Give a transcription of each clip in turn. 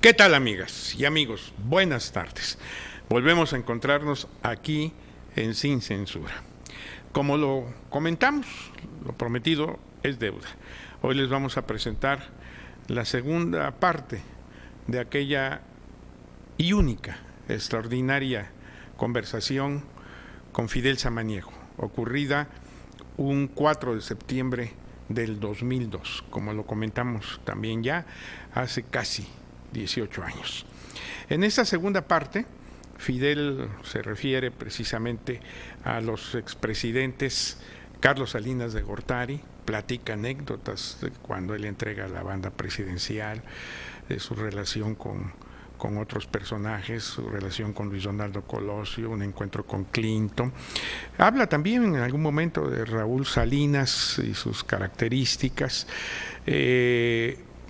¿Qué tal, amigas y amigos? Buenas tardes. Volvemos a encontrarnos aquí en Sin Censura. Como lo comentamos, lo prometido es deuda. Hoy les vamos a presentar la segunda parte de aquella y única, extraordinaria conversación con Fidel Samaniego, ocurrida un 4 de septiembre del 2002, como lo comentamos también ya hace casi 18 años. En esta segunda parte, Fidel se refiere precisamente a los expresidentes Carlos Salinas de Gortari, platica anécdotas de cuando él entrega la banda presidencial, de su relación con otros personajes, su relación con Luis Donaldo Colosio, un encuentro con Clinton. Habla también en algún momento de Raúl Salinas y sus características.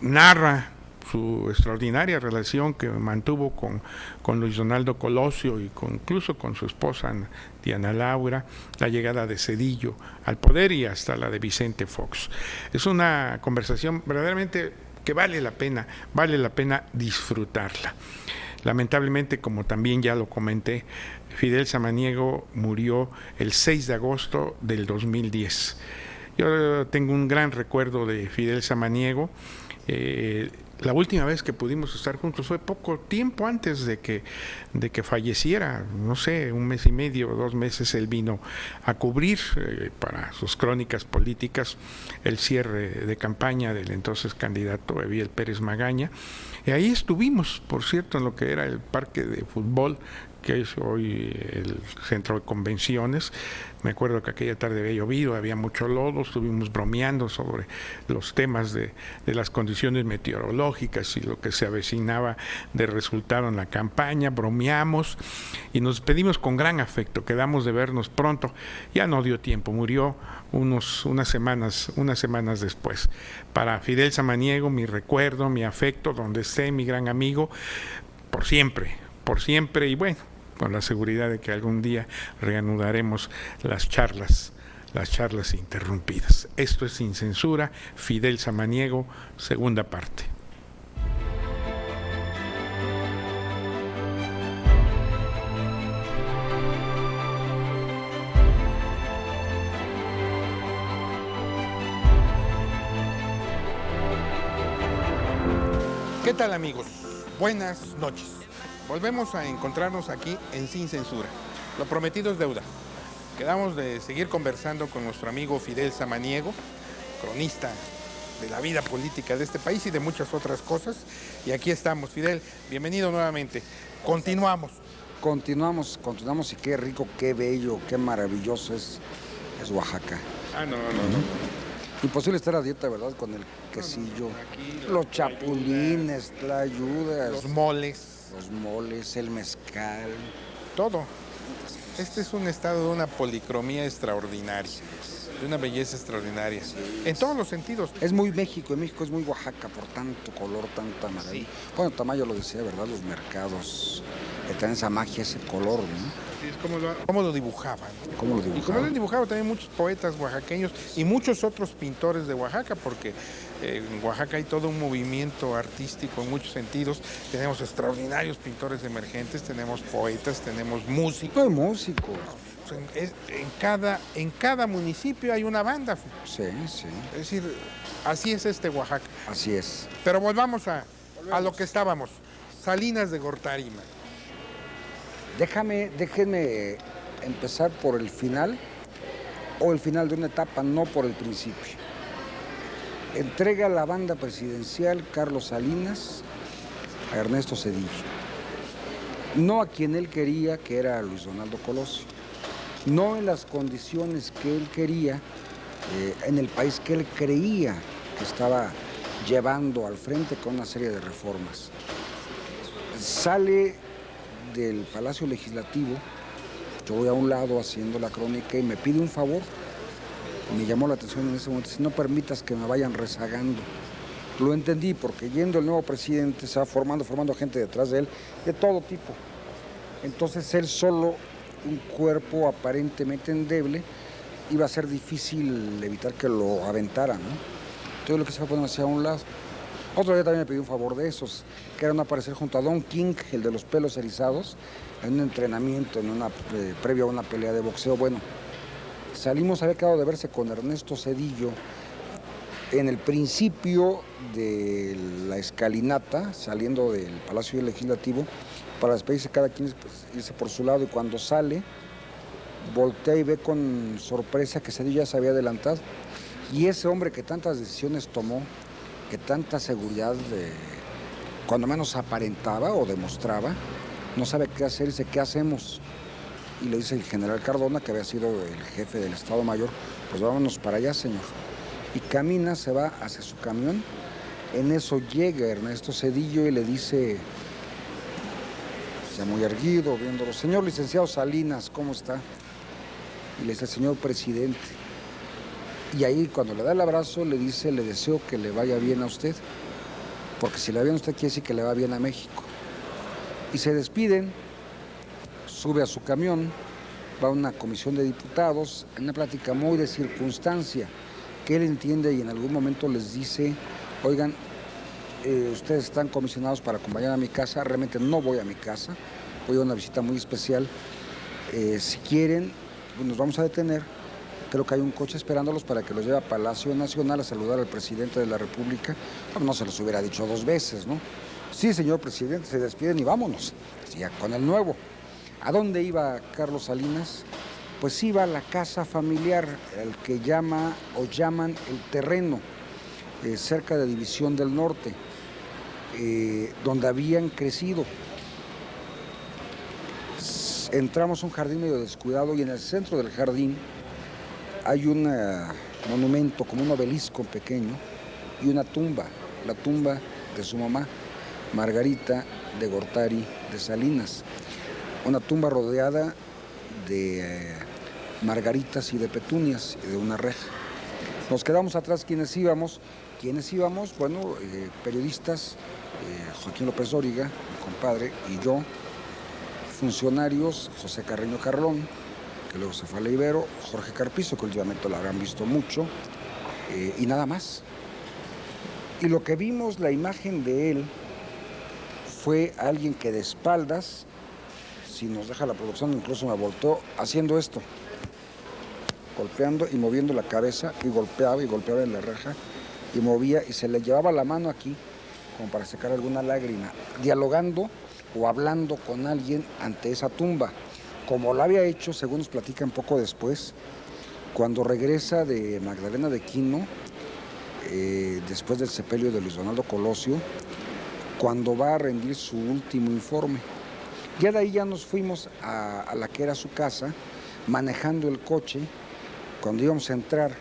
Narra su extraordinaria relación que mantuvo con Luis Donaldo Colosio y incluso con su esposa Diana Laura, la llegada de Zedillo al poder y hasta la de Vicente Fox. Es una conversación verdaderamente que vale la pena disfrutarla. Lamentablemente, como también ya lo comenté, Fidel Samaniego murió el 6 de agosto del 2010. Yo tengo un gran recuerdo de Fidel Samaniego. La última vez que pudimos estar juntos fue poco tiempo antes de que falleciera, no sé, un mes y medio o 2 meses. Él vino a cubrir para sus crónicas políticas el cierre de campaña del entonces candidato Eviel Pérez Magaña. Y ahí estuvimos, por cierto, en lo que era el parque de fútbol, que es hoy el centro de convenciones. Me acuerdo que aquella tarde había llovido, había mucho lodo, estuvimos bromeando sobre los temas de las condiciones meteorológicas y lo que se avecinaba de resultado en la campaña. Bromeamos y nos despedimos con gran afecto, quedamos de vernos pronto. Ya no dio tiempo, murió unas semanas después. Para Fidel Samaniego, mi recuerdo, mi afecto, donde esté, mi gran amigo, por siempre, y bueno, con la seguridad de que algún día reanudaremos las charlas interrumpidas. Esto es Sin Censura, Fidel Samaniego, segunda parte. ¿Qué tal, amigos? Buenas noches. Volvemos a encontrarnos aquí en Sin Censura. Lo prometido es deuda. Quedamos de seguir conversando con nuestro amigo Fidel Samaniego, cronista de la vida política de este país y de muchas otras cosas. Y aquí estamos, Fidel, bienvenido nuevamente. Continuamos y qué rico, qué bello, qué maravilloso es Oaxaca. No. Imposible estar a dieta, ¿verdad? Con el quesillo, los chapulines, tlayudas, los moles, el mezcal. Todo. Este es un estado de una policromía extraordinaria, de una belleza extraordinaria, en todos los sentidos. Es muy México, y México es muy Oaxaca por tanto color, tanta maravilla. Sí. Bueno, Tamayo lo decía, ¿verdad? Los mercados, que traen esa magia, ese color, ¿no? Sí, es como lo dibujaban. Y como lo han dibujado también muchos poetas oaxaqueños y muchos otros pintores de Oaxaca, porque en Oaxaca hay todo un movimiento artístico en muchos sentidos. Tenemos extraordinarios pintores emergentes, tenemos poetas, tenemos músicos. En cada municipio hay una banda. Sí. Es decir, así es Oaxaca. Así es. Pero volvamos a lo que estábamos. Salinas de Gortari. Déjenme empezar por el final, o el final de una etapa, no por el principio. Entrega la banda presidencial Carlos Salinas a Ernesto Zedillo. No a quien él quería, que era Luis Donaldo Colosio. No en las condiciones que él quería, en el país que él creía que estaba llevando al frente con una serie de reformas. Sale del Palacio Legislativo, yo voy a un lado haciendo la crónica y me pide un favor. Me llamó la atención en ese momento: si no permitas que me vayan rezagando. Lo entendí, porque yendo el nuevo presidente se va formando gente detrás de él, de todo tipo. Entonces él solo, un cuerpo aparentemente endeble, iba a ser difícil evitar que lo aventara, ¿no? Entonces lo que se fue a poner hacia un lado. Otro día también me pidió un favor de esos, que era no aparecer junto a Don King, el de los pelos erizados, en un entrenamiento, previo a una pelea de boxeo. Bueno, salimos, había quedado de verse con Ernesto Zedillo en el principio de la escalinata, saliendo del Palacio Legislativo, para despedirse cada quien, pues, irse por su lado, y cuando sale, voltea y ve con sorpresa que Zedillo ya se había adelantado. Y ese hombre que tantas decisiones tomó, que tanta seguridad, cuando menos aparentaba o demostraba, no sabe qué hacer, dice, ¿qué hacemos? Y le dice el general Cardona, que había sido el jefe del Estado Mayor, pues vámonos para allá, señor. Y camina, se va hacia su camión. En eso llega Ernesto Zedillo y le dice, ya muy erguido, viéndolo, señor licenciado Salinas, ¿cómo está? Y le dice, señor presidente. Y ahí, cuando le da el abrazo, le dice, le deseo que le vaya bien a usted, porque si le va bien a usted, quiere decir que le va bien a México. Y se despiden, sube a su camión, va a una comisión de diputados, en una plática muy de circunstancia, que él entiende, y en algún momento les dice, oigan, ustedes están comisionados para acompañar a mi casa, realmente no voy a mi casa, voy a una visita muy especial, si quieren, pues nos vamos a detener, creo que hay un coche esperándolos para que los lleve a Palacio Nacional a saludar al presidente de la República. No se los hubiera dicho 2 veces, ¿no? Sí, señor presidente, se despiden y vámonos, ya con el nuevo. ¿A dónde iba Carlos Salinas? Pues iba a la casa familiar, el que llaman el Terreno, cerca de División del Norte, donde habían crecido. Entramos a un jardín medio descuidado y en el centro del jardín hay un monumento, como un obelisco pequeño, y una tumba, la tumba de su mamá, Margarita de Gortari de Salinas. Una tumba rodeada de margaritas y de petunias, y de una reja. Nos quedamos atrás quienes íbamos. Bueno, periodistas, Joaquín López Dóriga, mi compadre, y yo, funcionarios, José Carreño Carlón, que luego se fue a la Ibero, Jorge Carpizo, que últimamente lo habrán visto mucho, y nada más. Y lo que vimos, la imagen de él, fue alguien que de espaldas, si nos deja la producción, incluso me volteó haciendo esto, golpeando y moviendo la cabeza, y golpeaba en la reja, y movía, y se le llevaba la mano aquí, como para sacar alguna lágrima, dialogando o hablando con alguien ante esa tumba, como lo había hecho, según nos platican poco después, cuando regresa de Magdalena de Quino, después del sepelio de Luis Donaldo Colosio, cuando va a rendir su último informe. Ya de ahí ya nos fuimos a la que era su casa, manejando el coche. Cuando íbamos a entrar,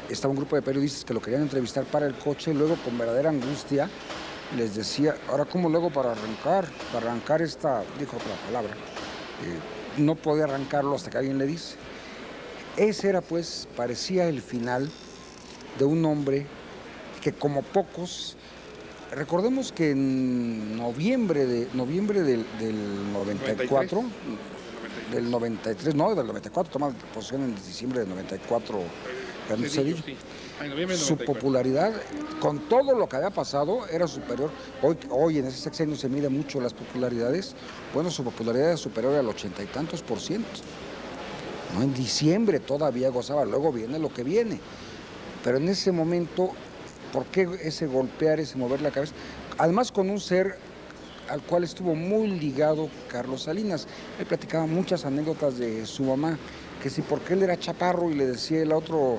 estaba un grupo de periodistas que lo querían entrevistar para el coche, y luego con verdadera angustia les decía, ahora cómo luego para arrancar esta, dijo otra palabra, no podía arrancarlo hasta que alguien le dice. Ese era, pues, parecía el final de un hombre que, como pocos, recordemos que en noviembre del 94, del 93, no, del 94, toma posesión en diciembre del 94, Cedillo. Su popularidad, con todo lo que había pasado, era superior. Hoy en ese sexenio se mide mucho las popularidades. Bueno, su popularidad es superior al 80 y tantos %. No, en diciembre todavía gozaba, luego viene lo que viene. Pero en ese momento, ¿por qué ese golpear, ese mover la cabeza? Además, con un ser al cual estuvo muy ligado Carlos Salinas. Él platicaba muchas anécdotas de su mamá, que sí, porque él era chaparro, y le decía el otro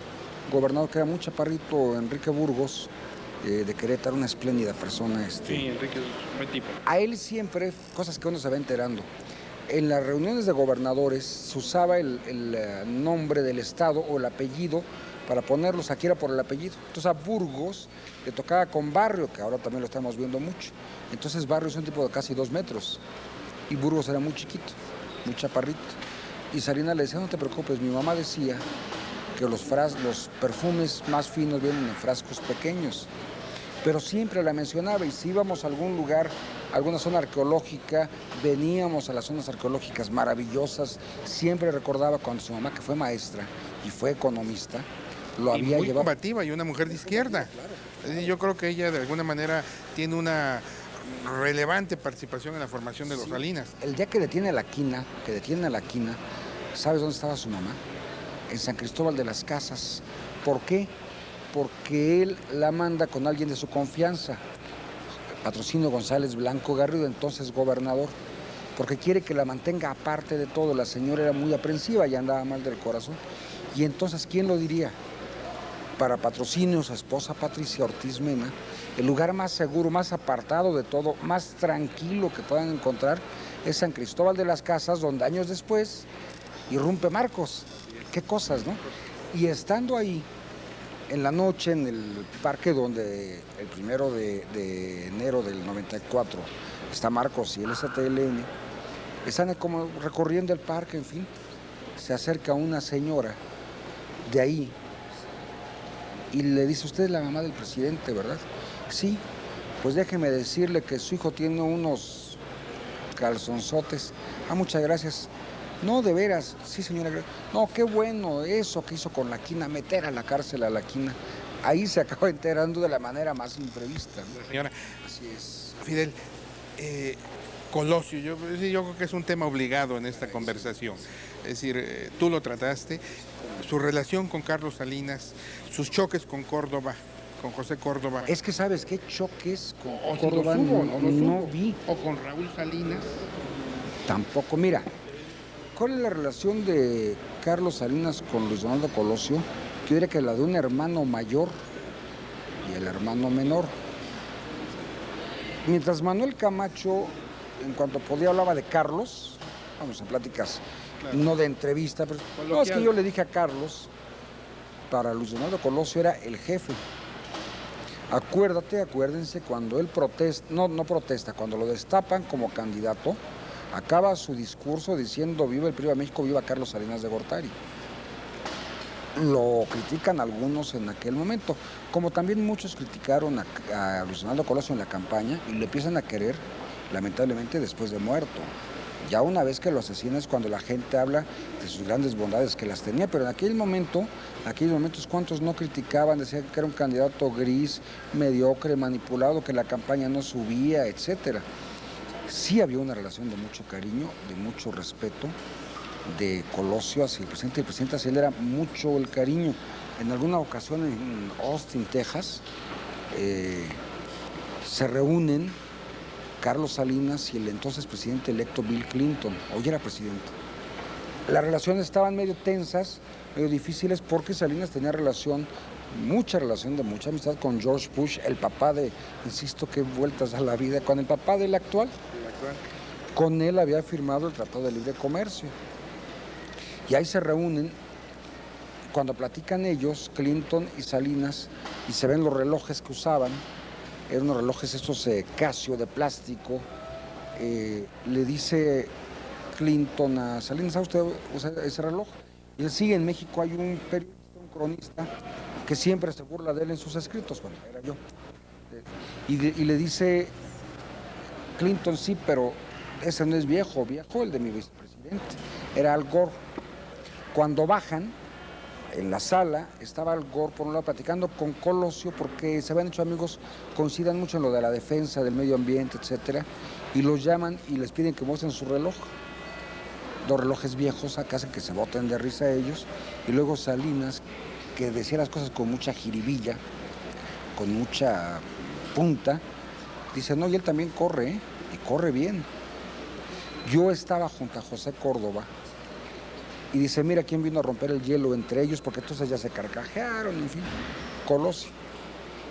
gobernador que era muy chaparrito, Enrique Burgos, de Querétaro, una espléndida persona. Sí, Enrique es un buen tipo. A él siempre, cosas que uno se va enterando, en las reuniones de gobernadores se usaba el nombre del estado o el apellido para ponerlos, aquí era por el apellido. Entonces a Burgos le tocaba con Barrio, que ahora también lo estamos viendo mucho. Entonces Barrio es un tipo de casi 2 metros, y Burgos era muy chiquito, muy chaparrito. Y Salinas le decía, no te preocupes, mi mamá decía que los perfumes más finos vienen en frascos pequeños. Pero siempre la mencionaba, y si íbamos a algún lugar, alguna zona arqueológica, veníamos a las zonas arqueológicas maravillosas, siempre recordaba cuando su mamá, que fue maestra y fue economista, lo había muy llevado. combativa y una mujer de izquierda. Claro. Yo creo que ella de alguna manera tiene una relevante participación en la formación de los Salinas. El día que detiene a la quina, ¿sabes dónde estaba su mamá? En San Cristóbal de las Casas. ¿Por qué? Porque él la manda con alguien de su confianza, Patrocinio González Blanco Garrido, entonces gobernador, porque quiere que la mantenga aparte de todo. La señora era muy aprensiva y andaba mal del corazón. Y entonces, ¿quién lo diría? Para Patrocinio, su esposa Patricia Ortiz Mena, el lugar más seguro, más apartado de todo, más tranquilo que puedan encontrar es San Cristóbal de las Casas, donde años después irrumpe Marcos. Qué cosas, ¿no? Y estando ahí, en la noche, en el parque donde el 1 de enero del 94 está Marcos y el STLN, están como recorriendo el parque, en fin, se acerca una señora de ahí y le dice: usted es la mamá del presidente, ¿verdad? Sí, pues déjeme decirle que su hijo tiene unos calzonzotes. Ah, muchas gracias. No, de veras, sí, señora. No, qué bueno eso que hizo con la quina, meter a la cárcel a la quina. Ahí se acaba enterando de la manera más imprevista, ¿no? Señora, Así es. Fidel, Colosio, yo creo que es un tema obligado en esta conversación. Es decir, tú lo trataste, su relación con Carlos Salinas, sus choques con Córdoba, con José Córdoba. Es que, ¿sabes qué choques con O si Córdoba? los hubo, No vi. O con Raúl Salinas. Tampoco. Mira, ¿cuál es la relación de Carlos Salinas con Luis Donaldo Colosio? Yo diría que la de un hermano mayor y el hermano menor. Mientras Manuel Camacho, en cuanto podía, hablaba de Carlos, vamos a pláticas, claro, no de entrevista, pero no, es que yo le dije a Carlos, para Luis Donaldo Colosio era el jefe. Acuérdense, cuando él protesta, no protesta, cuando lo destapan como candidato, acaba su discurso diciendo: viva el PRI de México, viva Carlos Salinas de Gortari. Lo critican algunos en aquel momento, como también muchos criticaron a Luis Donaldo Colosio en la campaña y le empiezan a querer, lamentablemente, después de muerto. Ya una vez que lo asesinan es cuando la gente habla de sus grandes bondades que las tenía, pero en aquellos momentos, ¿cuántos no criticaban? Decían que era un candidato gris, mediocre, manipulado, que la campaña no subía, etcétera. Sí había una relación de mucho cariño, de mucho respeto de Colosio hacia el presidente hacia él era mucho el cariño. En alguna ocasión en Austin, Texas, se reúnen Carlos Salinas y el entonces presidente electo Bill Clinton. Hoy era presidente. Las relaciones estaban medio tensas, medio difíciles, porque Salinas tenía mucha relación de mucha amistad con George Bush, el papá de, insisto, qué vueltas a la vida, con el papá del actual. Con él había firmado el Tratado de Libre Comercio. Y ahí se reúnen, cuando platican ellos, Clinton y Salinas, y se ven los relojes que usaban, eran unos relojes estos Casio de plástico. Le dice Clinton a Salinas: ¿sabe usted usa ese reloj? Y él: sí, en México hay un periodista, un cronista, que siempre se burla de él en sus escritos. Bueno, era yo. Y le dice Clinton: sí, pero ese no es viejo el de mi vicepresidente, era Al Gore. Cuando bajan, en la sala, estaba Al Gore por un lado platicando con Colosio, porque se habían hecho amigos, coinciden mucho en lo de la defensa del medio ambiente, etcétera, y los llaman y les piden que muestren su reloj. Dos relojes viejos, acá hacen que se boten de risa ellos, y luego Salinas, que decía las cosas con mucha jiribilla, con mucha punta, dice: no, y él también corre, y corre bien. Yo estaba junto a José Córdoba, y dice: mira quién vino a romper el hielo entre ellos, porque entonces ya se carcajearon, en fin, Colosio.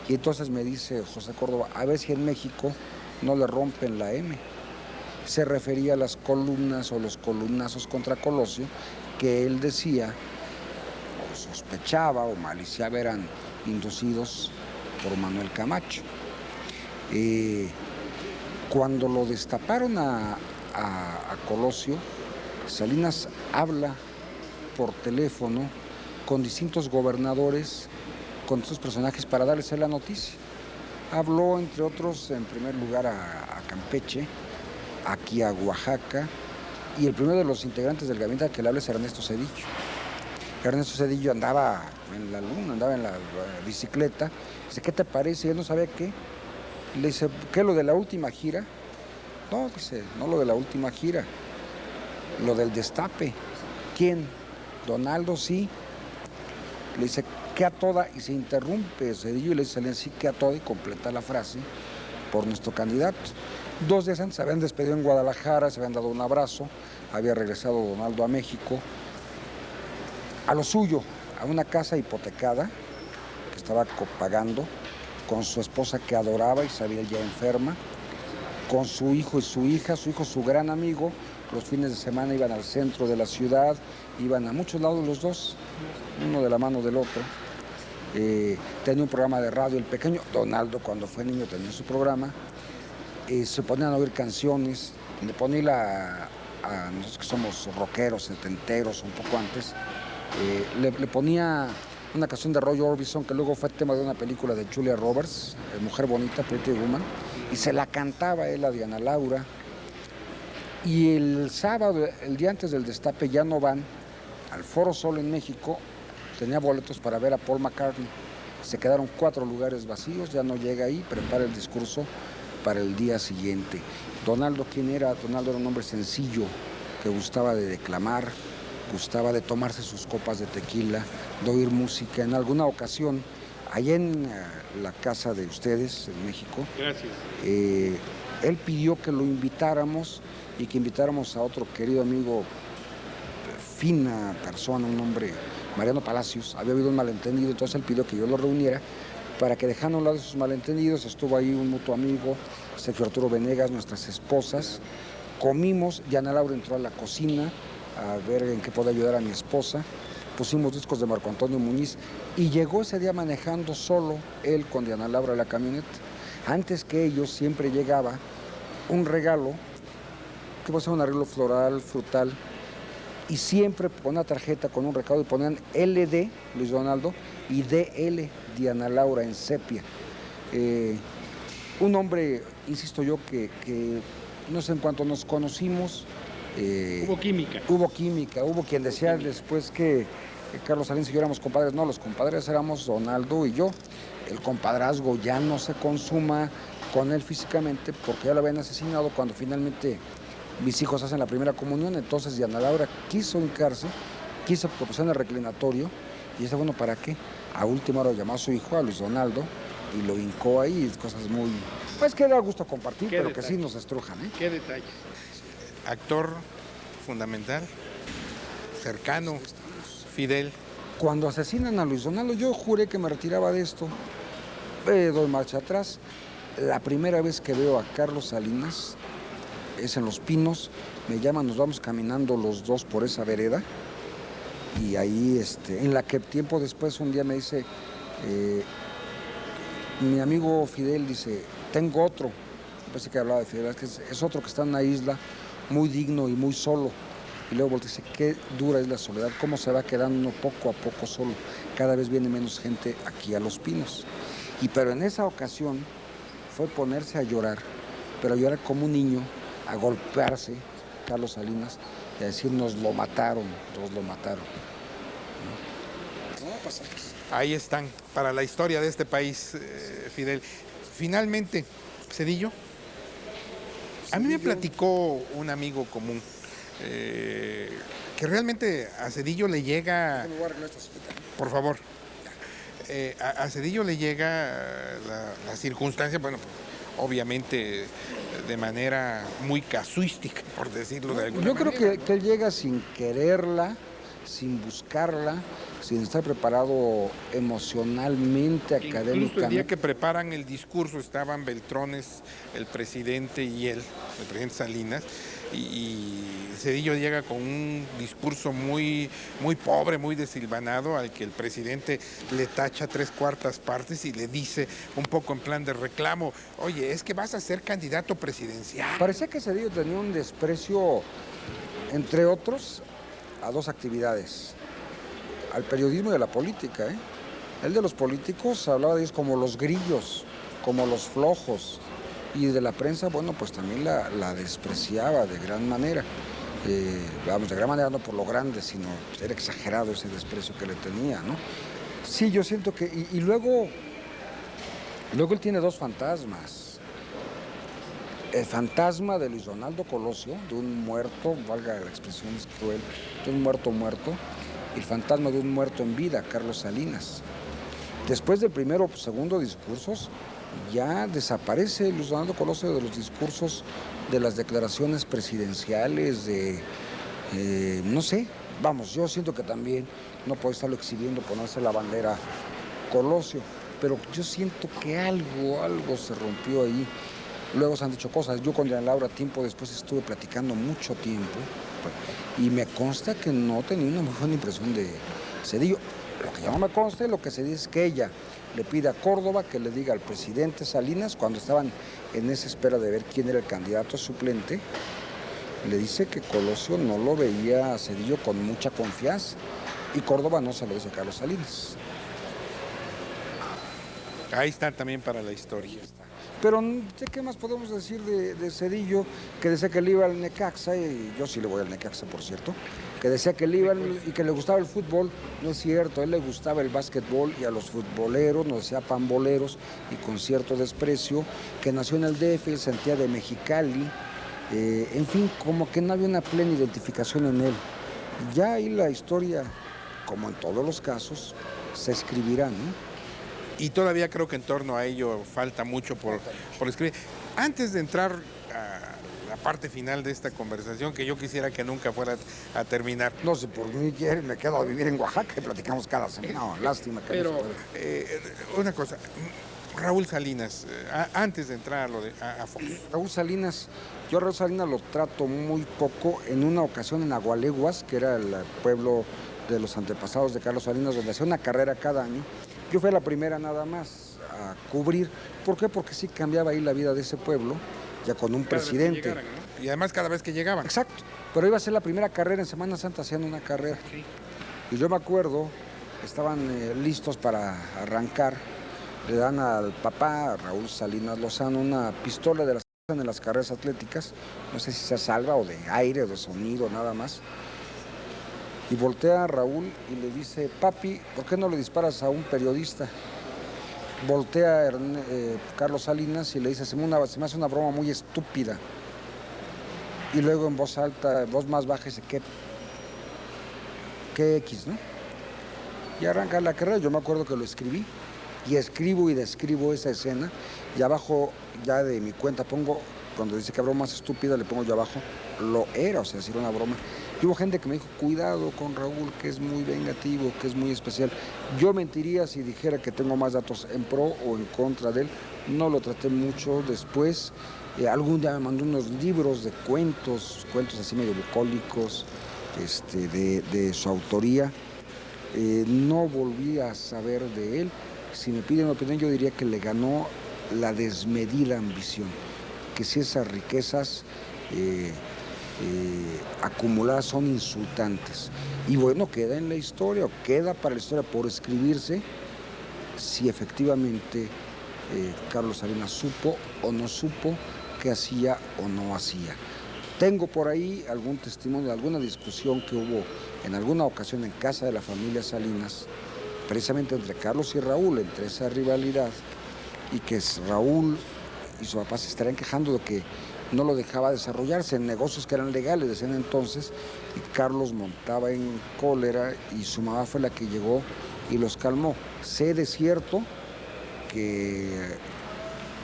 Y entonces me dice José Córdoba: a ver si en México no le rompen la M. Se refería a las columnas o los columnazos contra Colosio, que él decía, o sospechaba, o maliciaba, eran inducidos por Manuel Camacho. Cuando lo destaparon a Colosio, Salinas habla por teléfono con distintos gobernadores, con estos personajes, para darles la noticia. Habló, entre otros, en primer lugar a Campeche, aquí a Oaxaca, y el primero de los integrantes del gabinete al que le habla es Ernesto Zedillo. Ernesto Zedillo andaba en la luna, andaba en la bicicleta. Dice, ¿qué te parece? Y él no sabía qué. Le dice, ¿qué, lo de la última gira? No, dice, no lo de la última gira, lo del destape. ¿Quién? Donaldo, sí. Le dice, ¿qué a toda? Y se interrumpe Zedillo y le dice, sí, ¿qué a toda? Y completa la frase por nuestro candidato. 2 días antes se habían despedido en Guadalajara, se habían dado un abrazo, había regresado Donaldo a México, a lo suyo, a una casa hipotecada que estaba pagando, con su esposa que adoraba, Isabel ya enferma, con su hijo y su hija, su hijo su gran amigo. Los fines de semana iban al centro de la ciudad, iban a muchos lados los dos, uno de la mano del otro. Tenía un programa de radio, el pequeño Donaldo cuando fue niño tenía su programa. Se ponían a oír canciones, le ponía a nosotros que somos rockeros, setenteros, un poco antes, le ponía una canción de Roy Orbison que luego fue tema de una película de Julia Roberts, Mujer Bonita, Pretty Woman, y se la cantaba él a Diana Laura. Y el sábado, el día antes del destape, ya no van al Foro Sol en México, tenía boletos para ver a Paul McCartney. Se quedaron 4 lugares vacíos, ya no llega ahí, prepara el discurso para el día siguiente. Donaldo, ¿quién era? Donaldo era un hombre sencillo, que gustaba de declamar, gustaba de tomarse sus copas de tequila, de oír música. En alguna ocasión, allá en la casa de ustedes, en México, Gracias. Él pidió que lo invitáramos y que invitáramos a otro querido amigo, fina persona, un hombre, Mariano Palacios. Había habido un malentendido, entonces él pidió que yo lo reuniera para que, dejando a un lado esos malentendidos, estuvo ahí un mutuo amigo, Sergio Arturo Venegas, nuestras esposas. Comimos, Diana Laura entró a la cocina a ver en qué podía ayudar a mi esposa. Pusimos discos de Marco Antonio Muñiz y llegó ese día manejando solo, él con Diana Laura, la camioneta. Antes que ellos siempre llegaba un regalo, que puede ser un arreglo floral, frutal, y siempre con una tarjeta con un recado y ponían LD, Luis Donaldo, y DL, Diana Laura, en sepia. Un hombre, insisto yo, que no sé, en cuanto nos conocimos... Hubo química. Hubo quien decía después que Carlos Salinas y yo éramos compadres. No, los compadres éramos Donaldo y yo. El compadrazgo ya no se consuma con él físicamente porque ya lo habían asesinado cuando finalmente mis hijos hacen la primera comunión. Entonces Diana Laura quiso hincarse, quiso propusar el reclinatorio y dice, bueno, ¿para qué? A última hora llamó a su hijo, a Luis Donaldo, y lo hincó ahí, cosas muy... Pues que da gusto compartir, pero detalle. que sí nos estrujan, ¿eh? Qué detalle. Actor fundamental, cercano, Fidel. Cuando asesinan a Luis Donaldo, yo juré que me retiraba de esto. Doy marcha atrás. La primera vez que veo a Carlos Salinas es en Los Pinos. Me llaman, nos vamos caminando los dos por esa vereda. Y ahí, en la que tiempo después, un día me dice, mi amigo Fidel dice, tengo otro. Pensé que hablaba de Fidel, es otro que está en una isla muy digno y muy solo. Y luego voltea y dice, qué dura es la soledad, cómo se va quedando uno poco a poco solo. Cada vez viene menos gente aquí a Los Pinos. Pero en esa ocasión fue ponerse a llorar, pero a llorar como un niño, a golpearse, Carlos Salinas, y a decir, nos lo mataron. Ahí están, para la historia de este país, Fidel. Finalmente, Zedillo. A mí me platicó un amigo común que realmente a Zedillo le llega... Por favor. A Zedillo le llega la circunstancia, bueno, obviamente de manera muy casuística, por decirlo de alguna manera. Yo creo que él llega sin quererla, sin buscarla, sin estar preparado emocionalmente, académicamente. Incluso el día que preparan el discurso estaban Beltrones, el presidente y él, el presidente Salinas, y Zedillo llega con un discurso muy, muy pobre, muy desilvanado, al que el presidente le tacha 3/4 partes y le dice, un poco en plan de reclamo, oye, es que vas a ser candidato presidencial. Parecía que Zedillo tenía un desprecio, entre otros, a 2 actividades, al periodismo y a la política. Él de los políticos hablaba de ellos como los grillos, como los flojos, y de la prensa, bueno, pues también la despreciaba de gran manera. vamos, de gran manera no por lo grande, sino era exagerado ese desprecio que le tenía, ¿no? Sí, yo siento que, y luego él tiene dos fantasmas. El fantasma de Luis Donaldo Colosio, de un muerto, valga la expresión es cruel, de un muerto, y el fantasma de un muerto en vida, Carlos Salinas. Después del primero o segundo discursos, ya desaparece Luis Donaldo Colosio de los discursos, de las declaraciones presidenciales, no sé, vamos, yo siento que también no puede estarlo exhibiendo, ponerse la bandera Colosio, pero yo siento que algo se rompió ahí. Luego se han dicho cosas. Yo con Diana Laura tiempo después estuve platicando mucho tiempo y me consta que no tenía una muy buena impresión de Zedillo. Lo que ya no me consta, lo que se dice es que ella le pide a Córdoba que le diga al presidente Salinas, cuando estaban en esa espera de ver quién era el candidato suplente, le dice que Colosio no lo veía a Zedillo con mucha confianza y Córdoba no se lo dice a Carlos Salinas. Ahí está también para la historia. Pero ¿qué más podemos decir de Zedillo? Que decía que le iba al Necaxa, y yo sí le voy al Necaxa, por cierto, que decía que le iba y que le gustaba el fútbol. No es cierto, a él le gustaba el básquetbol y a los futboleros, nos decía pamboleros, y con cierto desprecio, que nació en el DF, sentía de Mexicali, en fin, como que no había una plena identificación en él. Ya ahí la historia, como en todos los casos, se escribirá, ¿no? Y todavía creo que en torno a ello falta mucho por escribir. Antes de entrar a la parte final de esta conversación, que yo quisiera que nunca fuera a terminar. No sé, por mí quiere, me quedo a vivir en Oaxaca y platicamos cada semana. No, lástima que pero, no se puede. Una cosa, Raúl Salinas, antes de entrar a lo de a Fox. Raúl Salinas, yo a Raúl Salinas lo trato muy poco. En una ocasión en Agualeguas, que era el pueblo de los antepasados de Carlos Salinas, donde hacía una carrera cada año. Yo fui la primera nada más a cubrir. ¿Por qué? Porque sí cambiaba ahí la vida de ese pueblo, ya con un presidente. Llegaran, ¿no? Y además cada vez que llegaban. Exacto. Pero iba a ser la primera carrera en Semana Santa, haciendo una carrera. Sí. Y yo me acuerdo, estaban listos para arrancar. Le dan al papá, a Raúl Salinas Lozano, una pistola de las carreras atléticas. No sé si sea salva o de aire o de sonido, nada más. Y voltea a Raúl y le dice, papi, ¿por qué no le disparas a un periodista? Voltea a Carlos Salinas y le dice, se me hace una broma muy estúpida. Y luego en voz alta, en voz más baja, dice, ¿qué X, no? Y arranca la carrera. Yo me acuerdo que lo escribí. Y escribo y describo esa escena. Y abajo, ya de mi cuenta, pongo, cuando dice que broma más estúpida, le pongo yo abajo, lo era, o sea, si era una broma. Y hubo gente que me dijo, cuidado con Raúl, que es muy vengativo, que es muy especial. Yo mentiría si dijera que tengo más datos en pro o en contra de él. No lo traté mucho después. Algún día me mandó unos libros de cuentos así medio bucólicos, de su autoría. No volví a saber de él. Si me piden opinión, yo diría que le ganó la desmedida ambición. Que si esas riquezas acumuladas son insultantes. Y bueno, queda en la historia, o queda para la historia por escribirse, si efectivamente Carlos Salinas supo o no supo, qué hacía o no hacía. Tengo por ahí algún testimonio de alguna discusión que hubo en alguna ocasión en casa de la familia Salinas, precisamente entre Carlos y Raúl, entre esa rivalidad, y que Raúl y su papá se estarían quejando de que no lo dejaba desarrollarse en negocios que eran legales, decían entonces, y Carlos montaba en cólera y su mamá fue la que llegó y los calmó. Sé de cierto que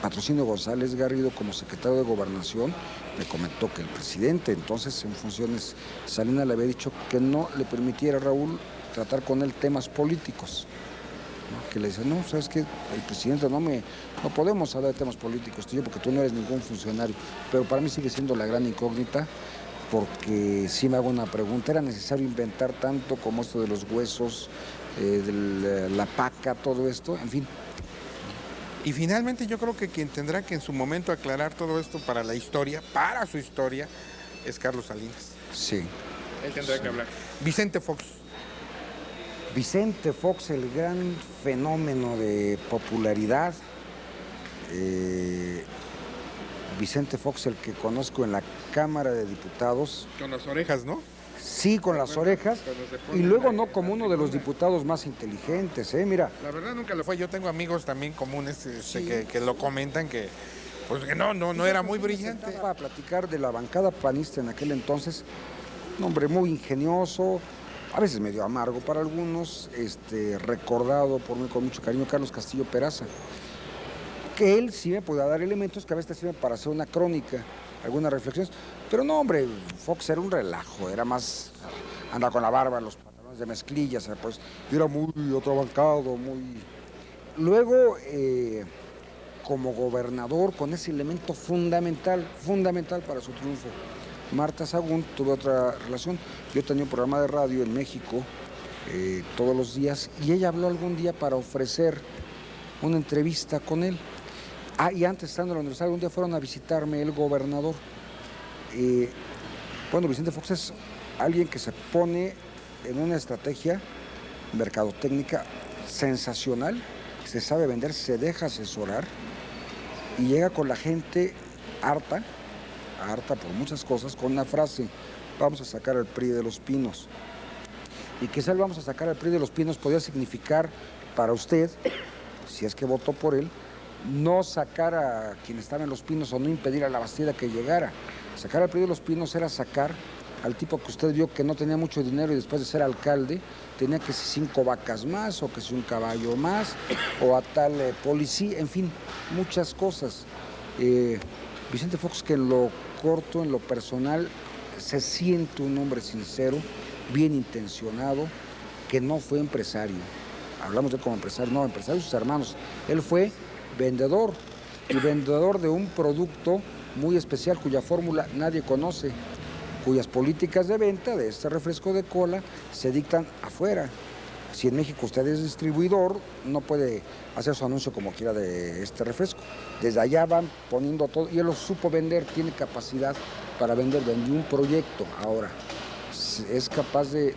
Patrocinio González Garrido, como secretario de Gobernación, me comentó que el presidente, entonces en funciones, Salinas le había dicho que no le permitiera a Raúl tratar con él temas políticos. ¿No? Que le dice, no, sabes que el presidente no podemos hablar de temas políticos, tío, porque tú no eres ningún funcionario. Pero para mí sigue siendo la gran incógnita, porque sí me hago una pregunta, ¿era necesario inventar tanto como esto de los huesos, de la paca, todo esto? En fin. Y finalmente yo creo que quien tendrá que en su momento aclarar todo esto para la historia, para su historia, es Carlos Salinas. Sí. Él tendrá que hablar. Vicente Fox. Vicente Fox, el gran fenómeno de popularidad. Vicente Fox, el que conozco en la Cámara de Diputados. Con las orejas, ¿no? Sí, con las orejas, y luego no como uno de los diputados más inteligentes, mira. La verdad nunca lo fue. Yo tengo amigos también comunes Sí. que lo comentan que pues que no era muy brillante. Para platicar de la bancada panista en aquel entonces, un hombre muy ingenioso, a veces medio amargo para algunos, recordado por mí con mucho cariño, Carlos Castillo Peraza, que él sí me podía dar elementos que a veces sirven para hacer una crónica, algunas reflexiones, pero no, hombre, Fox era un relajo, era más, andaba con la barba, los pantalones de mezclilla, pues, y era muy atrabancado, muy... Luego, como gobernador, con ese elemento fundamental para su triunfo, Marta Sagún tuvo otra relación. Yo tenía un programa de radio en México todos los días, y ella habló algún día para ofrecer una entrevista con él. Y antes, estando en la universidad, un día fueron a visitarme el gobernador. Bueno, Vicente Fox es alguien que se pone en una estrategia mercadotécnica sensacional, se sabe vender, se deja asesorar y llega con la gente harta por muchas cosas, con una frase: vamos a sacar al PRI de los Pinos. Y quizá el vamos a sacar al PRI de los Pinos podría significar para usted, si es que votó por él, no sacar a quien estaba en Los Pinos o no impedir a la Bastida que llegara. Sacar al PRI de Los Pinos era sacar al tipo que usted vio que no tenía mucho dinero y después de ser alcalde tenía que si 5 vacas más o que si un caballo más o a tal policía, en fin, muchas cosas. Vicente Fox, que en lo corto, en lo personal, se siente un hombre sincero, bien intencionado, que no fue empresario. Hablamos de él como empresario, no, empresario de sus hermanos. Él fue vendedor, y vendedor de un producto muy especial cuya fórmula nadie conoce, cuyas políticas de venta de este refresco de cola se dictan afuera. Si en México usted es distribuidor, no puede hacer su anuncio como quiera de este refresco. Desde allá van poniendo todo, y él lo supo vender, tiene capacidad para vender, vendió un proyecto. Ahora, es capaz de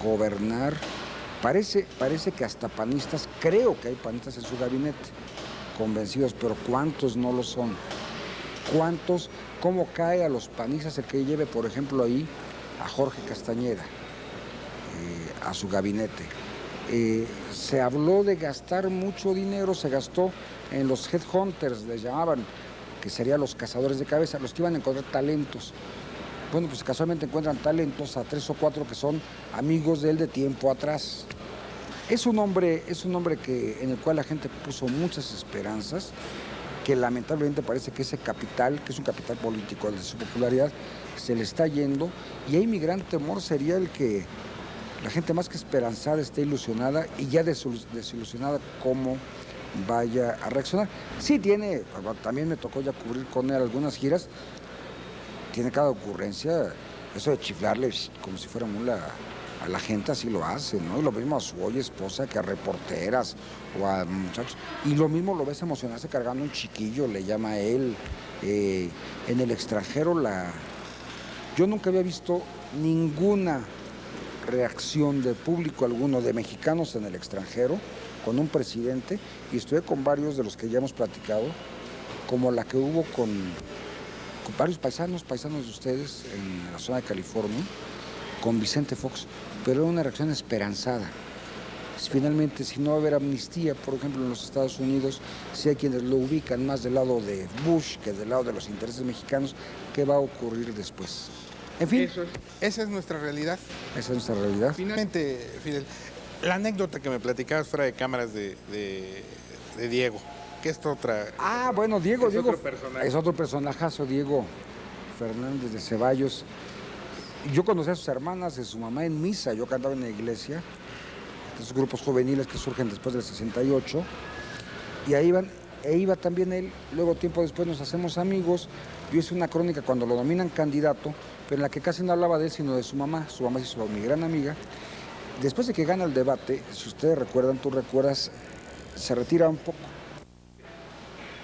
gobernar. Parece que hasta panistas, creo que hay panistas en su gabinete, convencidos, pero ¿cuántos no lo son? ¿Cuántos? ¿Cómo cae a los panistas el que lleve, por ejemplo, ahí a Jorge Castañeda, a su gabinete? Se habló de gastar mucho dinero, se gastó en los headhunters, les llamaban, que serían los cazadores de cabeza, los que iban a encontrar talentos. Bueno, pues casualmente encuentran talentos a 3 o 4 que son amigos de él de tiempo atrás. Es un hombre en el cual la gente puso muchas esperanzas, que lamentablemente parece que ese capital, que es un capital político, el de su popularidad, se le está yendo, y ahí mi gran temor sería el que la gente más que esperanzada esté ilusionada, y ya desilusionada cómo vaya a reaccionar. Sí tiene, también me tocó ya cubrir con él algunas giras, tiene cada ocurrencia, eso de chiflarle como si fuera mula a la gente, así lo hace, ¿no? Y lo mismo a su hoy esposa, que a reporteras o a muchachos. Y lo mismo lo ves emocionarse cargando un chiquillo, le llama a él. En el extranjero, yo nunca había visto ninguna reacción de público alguno, de mexicanos en el extranjero, con un presidente, y estuve con varios de los que ya hemos platicado, como la que hubo con varios paisanos de ustedes en la zona de California, con Vicente Fox, pero era una reacción esperanzada. Finalmente, si no va a haber amnistía, por ejemplo, en los Estados Unidos, si hay quienes lo ubican más del lado de Bush que del lado de los intereses mexicanos, ¿qué va a ocurrir después? En fin. Esa es nuestra realidad. Esa es nuestra realidad. Finalmente, Fidel, la anécdota que me platicabas fuera de cámaras de Diego, que es otra... Bueno, Diego otro personaje. Es otro personajazo, Diego Fernández de Ceballos. Yo conocí a sus hermanas, de su mamá en misa, yo cantaba en la iglesia, esos grupos juveniles que surgen después del 68, y ahí iba también él. Luego, tiempo después, nos hacemos amigos. Yo hice una crónica cuando lo nominan candidato, pero en la que casi no hablaba de él, sino de su mamá. Su mamá es mi gran amiga. Después de que gana el debate, si ustedes recuerdan, tú recuerdas, se retira un poco.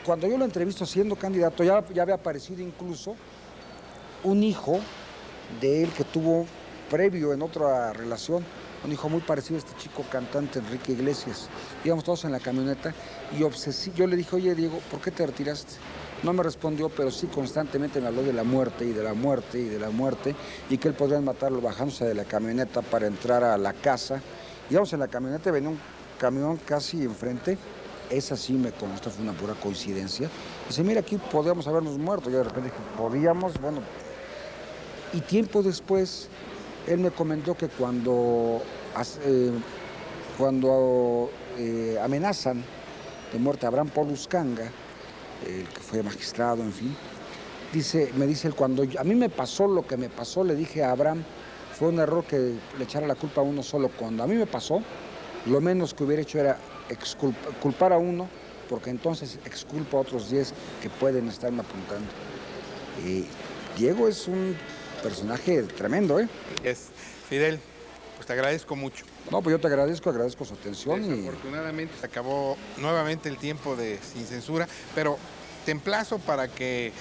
Cuando yo lo entrevisto siendo candidato, ya había aparecido incluso un hijo de él que tuvo previo en otra relación, un hijo muy parecido a este chico cantante Enrique Iglesias. Íbamos todos en la camioneta y yo le dije: oye, Diego, ¿por qué te retiraste? No me respondió, pero sí constantemente me habló de la muerte y de la muerte y de la muerte, y que él podrían matarlo bajándose de la camioneta para entrar a la casa. Íbamos en la camioneta, venía un camión casi enfrente. Esa sí me consta, fue una pura coincidencia. Dice, mira, aquí podíamos habernos muerto. Yo de repente dije, podíamos, bueno. Y tiempo después, él me comentó que cuando amenazan de muerte a Abraham Paul Uscanga, el que fue magistrado, en fin, me dice él, cuando a mí me pasó lo que me pasó, le dije a Abraham, fue un error que le echara la culpa a uno solo. Cuando a mí me pasó, lo menos que hubiera hecho era culpar a uno, porque entonces exculpo a otros 10 que pueden estarme apuntando. Diego es un personaje tremendo, ¿eh? Fidel, pues te agradezco mucho. No, pues yo te agradezco su atención. Desafortunadamente se acabó nuevamente el tiempo de Sin Censura, pero te emplazo para que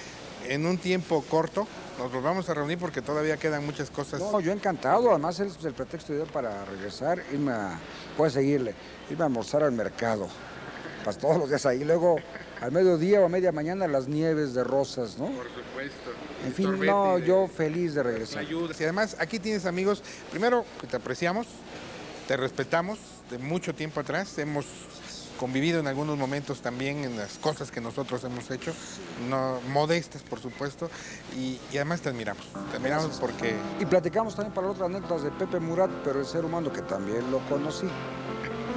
en un tiempo corto nos volvamos a reunir porque todavía quedan muchas cosas. No, yo encantado, además es el pretexto ideal para regresar, puedes seguirle, irme a almorzar al mercado, pues todos los días ahí, luego al mediodía o a media mañana las nieves de rosas, ¿no? Por supuesto. En fin, no, yo feliz de regresar. Y además aquí tienes amigos, primero que te apreciamos, te respetamos de mucho tiempo atrás, hemos convivido en algunos momentos también en las cosas que nosotros hemos hecho, no modestas por supuesto, y además te admiramos porque... Y platicamos también para otras anécdotas de Pepe Murat, pero el ser humano que también lo conocí.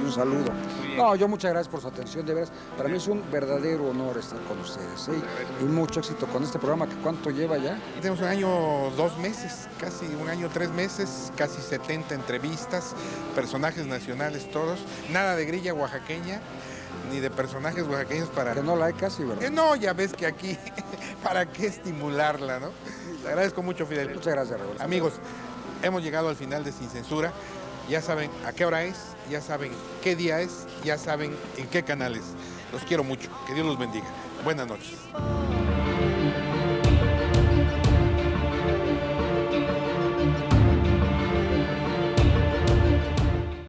Un saludo. No, yo muchas gracias por su atención, de veras. Para mí es un verdadero honor estar con ustedes, ¿sí? Y mucho éxito con este programa, que ¿cuánto lleva ya? Tenemos un año, 2 meses, casi un año, 3 meses, casi 70 entrevistas, personajes nacionales todos, nada de grilla oaxaqueña, ni de personajes oaxaqueños para... Que no la hay casi, ¿verdad? No, ya ves que aquí, ¿para qué estimularla, no? Te agradezco mucho, Fidel. Muchas gracias, Raúl. Amigos, hemos llegado al final de Sin Censura. Ya saben a qué hora es, ya saben qué día es, ya saben en qué canal es. Los quiero mucho. Que Dios los bendiga. Buenas noches.